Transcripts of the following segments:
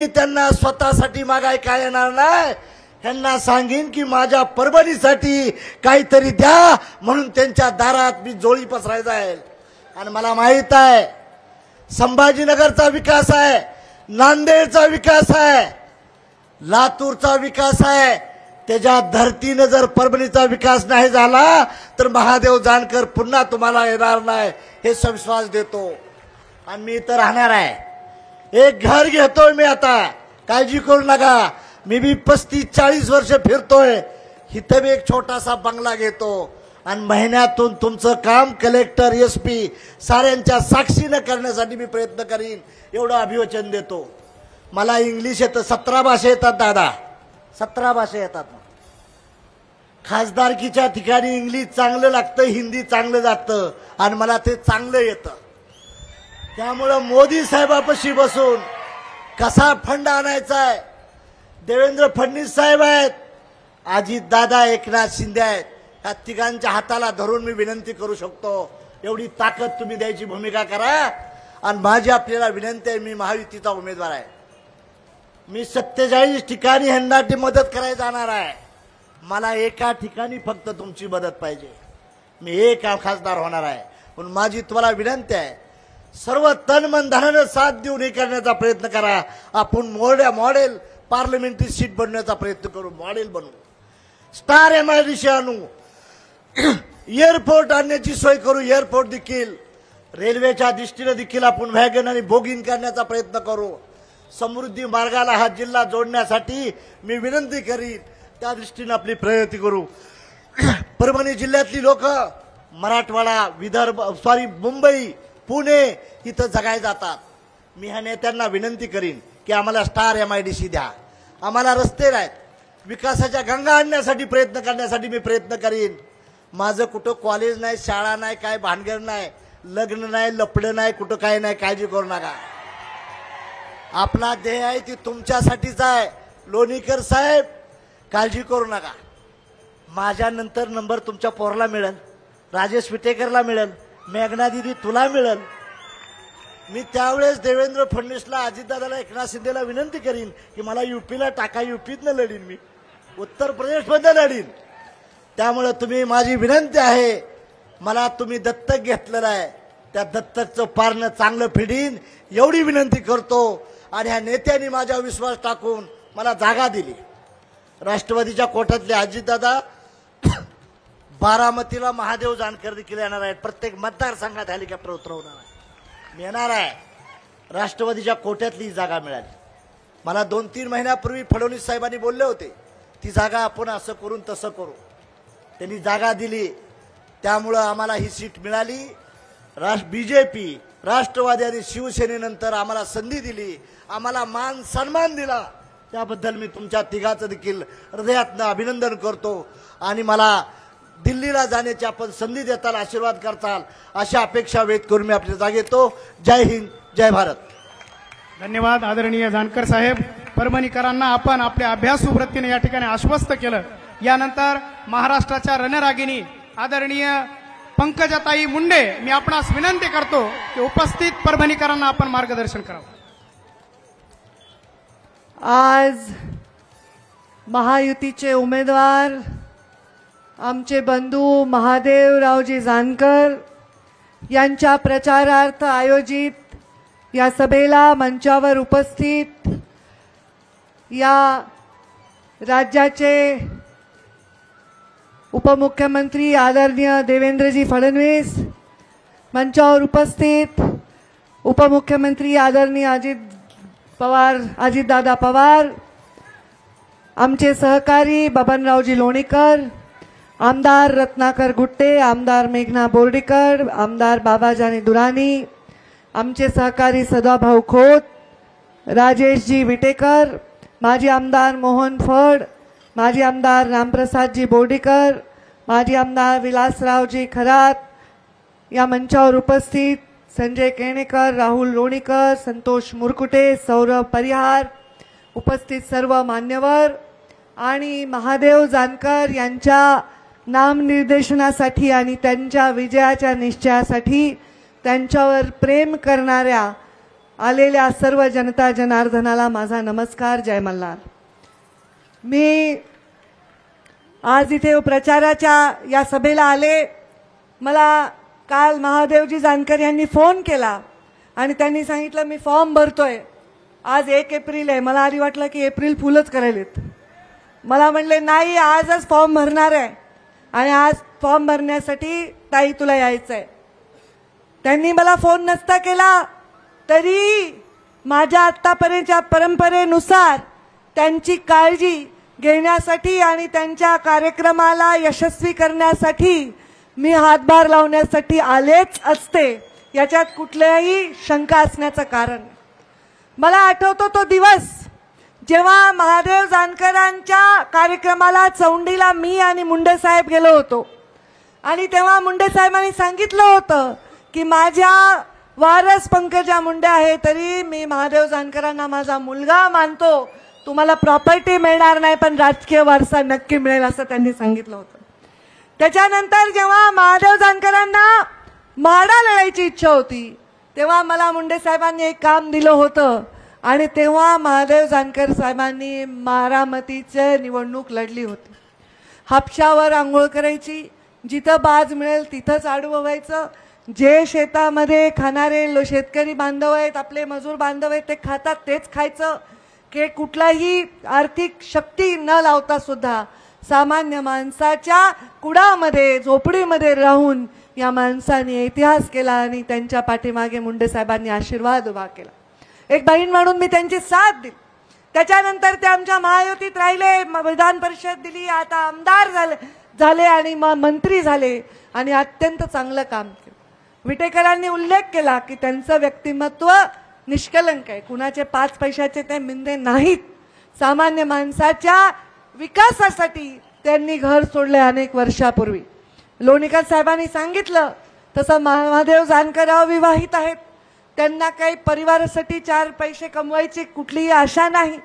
त्यांना स्वतःसाठी मागाय काय येणार नाही। त्यांना सांगेन की माझ्या परभणीसाठी काहीतरी द्या म्हणून त्यांच्या दारात मी जोळी पसराय जाईल। आणि मला माहित आहे संभाजीनगरचा विकास आहे, नांदेडचा विकास आहे, लातूरचा विकास आहे। त्याच्या धर्तीने जर परभणीचा विकास नाही झाला तर महादेव जानकर पुन्हा तुम्हाला येणार नाही हे विश्वास देतो। आणि मी इथं राहणार आहे, एक घर घेतोय मी आता, काळजी करू नका। मी भी 35-40 वर्ष फिरतोय, इथं भी एक छोटासा बंगला घेतो आणि महिन्यातून तुमचं काम कलेक्टर एसपी साऱ्यांच्या साक्षीने करण्यासाठी मी प्रयत्न करीन एवढं अभिवचन देतो। मला इंग्लिश येतं, 17 भाषा येतात दादा, 17 भाषा येतात। खासदारकीच्या ठिकाणी इंग्लिश चांगलं लागतं, हिंदी चांगलं जातं आणि मला ते चांगलं येतं। त्यामुळे मोदी साहेबापाशी बसून कसा फंड आणायचा आहे, देवेंद्र फडणवीस साहेब आहेत, अजित दादा, एकनाथ शिंदे आहेत, या तिघांच्या हाताला धरून मी विनंती करू शकतो एवढी ताकद तुम्ही द्यायची भूमिका करा। आणि माझी आपल्याला विनंती आहे, मी महायुतीचा उमेदवार आहे, मी 47 ठिकाणी ह्यांना मदत करायला जाणार आहे। मला एका ठिकाणी फक्त तुमची मदत पाहिजे, मी एक खासदार होणार आहे। पण माझी तुम्हाला विनंती आहे, सर्व तन मन धनाने साथ देऊन हे करण्याचा प्रयत्न करा। आपण मॉडेल पार्लमेंटरी सीट बनवण्याचा प्रयत्न करू, मॉडेल बनवू, स्टार MIDC आणू, एअरपोर्ट आणण्याची सोय करू, एअरपोर्ट देखील, रेल्वेच्या दृष्टीने देखील आपण वॅगन आणि बोगिंग करण्याचा प्रयत्न करू। समृद्धी मार्गाला हा जिल्हा जोडण्यासाठी मी विनंती करीन, त्या दृष्टीने आपली प्रयत्न करू। परभणी जिल्ह्यातली लोक मराठवाडा, विदर्भ, मुंबई, पुणे इथं जगाय जातात। मी ह्या नेत्यांना विनंती करीन की आम्हाला स्टार MIDC द्या, आम्हाला रस्ते नाहीत, विकासाच्या गंगा आणण्यासाठी प्रयत्न करण्यासाठी मी प्रयत्न करीन। माझं कुठं कॉलेज नाही, शाळा नाही, काय भानगड नाही, लग्न नाही, लपडं नाही, कुठं काय नाही, काळजी करू नका। आपला ध्येय आहे ती तुमच्यासाठीच आहे। लोणीकर साहेब काळजी करू नका, माझ्यानंतर नंबर तुमच्या पोरला मिळेल, राजेश विटेकरला मिळेल, मेघना दिदी तुला मिळेल। मी त्यावेळेस देवेंद्र फडणवीसला, अजितदादाला, एकनाथ शिंदेला विनंती करीन की मला यूपीला टाका, यूपीतनं लढीन, मी उत्तर प्रदेशमध्ये लढीन। त्यामुळे तुम्ही, माझी विनंती आहे, मला तुम्ही दत्तक घेतलेलं आहे, त्या दत्तकचं पारणं चांगलं फिडीन एवढी विनंती करतो। आणि ह्या नेत्यांनी माझ्यावर विश्वास टाकून मला जागा दिली। राष्ट्रवादीच्या कोट्यातले अजितदादा बारामतीला महादेव जानकर देखील येणार आहेत, प्रत्येक मतदारसंघात हेलिकॉप्टर उतरवणार आहे, मी येणार आहे। राष्ट्रवादीच्या कोट्यातली जागा मिळाली मला। 2-3 महिन्यापूर्वी फडणवीस साहेबांनी बोलले होते ती जागा आपण असं करून तसं करू, त्यांनी जागा दिली, त्यामुळं आम्हाला ही सीट मिळाली। BJP, राष्ट्रवादी आणि शिवसेनेनंतर आम्हाला संधी दिली, आम्हाला मान सन्मान दिला, त्याबद्दल मी तुमच्या तिघाचं देखील हृदयातनं अभिनंदन करतो। आणि मला दिल्लीला जाण्याची आपण संधी देताल, आशीर्वाद करताल, अशा अपेक्षा व्यक्त करून मी आपल्या जागे येतो। जय हिंद, जय भारत। धन्यवाद आदरणीय जानकर साहेब। परभणीकरांना आपण आपल्या अभ्यासू वृत्तीने या ठिकाणी आश्वस्त केलं। यानंतर महाराष्ट्राच्या रणरागिणी आदरणीय पंकजाताई मुंडे, मी आपणास विनंती करतो की उपस्थित परभणीकरांना आपण मार्गदर्शन करावं। आज महायुतीचे उमेदवार आमचे बंधू महादेवरावजी जानकर यांच्या प्रचारार्थ आयोजित या सभेला मंचावर उपस्थित या राज्याचे उपमुख्यमंत्री आदरणीय देवेंद्रजी फडणवीस, मंचावर उपस्थित उपमुख्यमंत्री आदरणीय अजितदादा पवार, आमचे सहकारी बबनरावजी लोणीकर, आमदार रत्नाकर गुट्टे, आमदार मेघना बोर्डीकर, आमदार बाबाजानी दुरानी, आमचे सहकारी सदाभाऊ खोत, राजेशजी विटेकर, माजी आमदार मोहन फड, माजी आमदार रामप्रसादजी बोर्डीकर, माजी आमदार विलासरावजी खरात, या मंचावर उपस्थित संजय केणेकर, राहुल लोणीकर, संतोष मुरकुटे, सौरभ परिहार, उपस्थित सर्व मान्यवर आणि महादेव जानकर यांच्या नामनिर्देशनासाठी आणि त्यांच्या विजयाच्या निश्चयासाठी त्यांच्यावर प्रेम करणाऱ्या आलेल्या सर्व जनता जनार्दनाला माझा नमस्कार. जय मल्हार. मी आज इथे प्रचाराच्या या सभेला आले. मला काल महादेवजी जानकर यांनी फोन केला आणि त्यांनी सांगितलं मी फॉर्म भरतोय. आज 1 एप्रिल आहे. मला आधी वाटलं की एप्रिल फुलच करायलेत. मला म्हणले नाही, आजच फॉर्म भरणार आहे आणि आज फॉर्म भरण्यासाठी ताई तुला यायचं आहे. त्यांनी मला फोन नसता केला तरी माझ्या आत्तापर्यंतच्या परंपरेनुसार त्यांची काळजी घेण्यासाठी आणि त्यांच्या कार्यक्रमाला यशस्वी करण्यासाठी मी हातभार लावण्यासाठी आलेच असते. याच्यात कुठल्याही शंका असण्याचं कारण. मला आठवतो तो दिवस जेव्हा महादेव जानकरांच्या कार्यक्रमाला चौंडीला मी आणि मुंडे साहेब गेलो होतो आणि तेव्हा मुंडे साहेबांनी सांगितलं होतं की माझ्या वारस पंकजा मुंडे आहे तरी मी महादेव जानकरांना माझा मुलगा मानतो. तुम्हाला प्रॉपर्टी मिळणार नाही पण राजकीय वारसा नक्की मिळेल असं त्यांनी सांगितलं होतं. त्याच्यानंतर जेव्हा महादेव जानकरांना माडा लढायची इच्छा होती तेव्हा मला मुंडे साहेबांनी एक काम दिलं होतं आणि तेव्हा महादेव जानकर साहेबांनी बारामतीची निवडणूक लढली होती. हापशावर आंघोळ करायची, जिथं बाज मिळेल तिथंच आडवं व्हायचं. जे शेतामध्ये खाणारे शेतकरी बांधव आहेत, आपले मजूर बांधव आहेत, ते खातात तेच खायचं. की कुठलाही आर्थिक शक्ती न लावता सुद्धा सामान्य माणसाच्या कुडामध्ये झोपडीमध्ये राहून या माणसाने इतिहास केला आणि त्यांच्या पाठीमागे मुंडे साहेबांनी आशीर्वाद उभा केला. एक बहीण म्हणून मी त्यांची साथ दिली. त्याच्यानंतर ते आमच्या महायुतीत राहिले, विधान परिषद दिली, आता आमदार झाले आणि मंत्री झाले आणि अत्यंत चांगलं काम केलं. विटेकरांनी उल्लेख केला की त्यांचं व्यक्तिमत्व निष्कलंक आहे. कुणाचे 5 पैशाचे ते मिंदे नाहीत. सामान्य माणसाच्या विकासासाठी त्यांनी घर सोडले अनेक वर्षापूर्वी. लोणीकर साहेबांनी सांगितलं तसं महादेव जानकर अविवाहित आहेत. त्यांना काही परिवारासाठी 4 पैसे कमवायची कुठलीही आशा नाही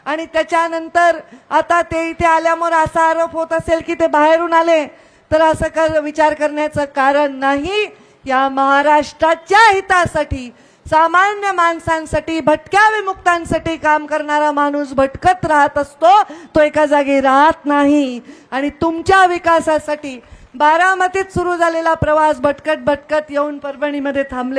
आणि त्याच्यानंतर आता ते इथे आल्यामुळे असा आरोप होत असेल की ते बाहेरून आले तर असं विचार करण्याचं कारण नाही. या महाराष्ट्राच्या हितासाठी, सामान्य माणसांसाठी, भटक्या विमुक्तांसाठी काम करणारा माणूस भटकत राहत असतो, तो एका जागी राहत नाही. आणि तुमच्या विकासासाठी बारामतीत सुरू झालेला प्रवास भटकत भटकत येऊन परभणीमध्ये थांबले.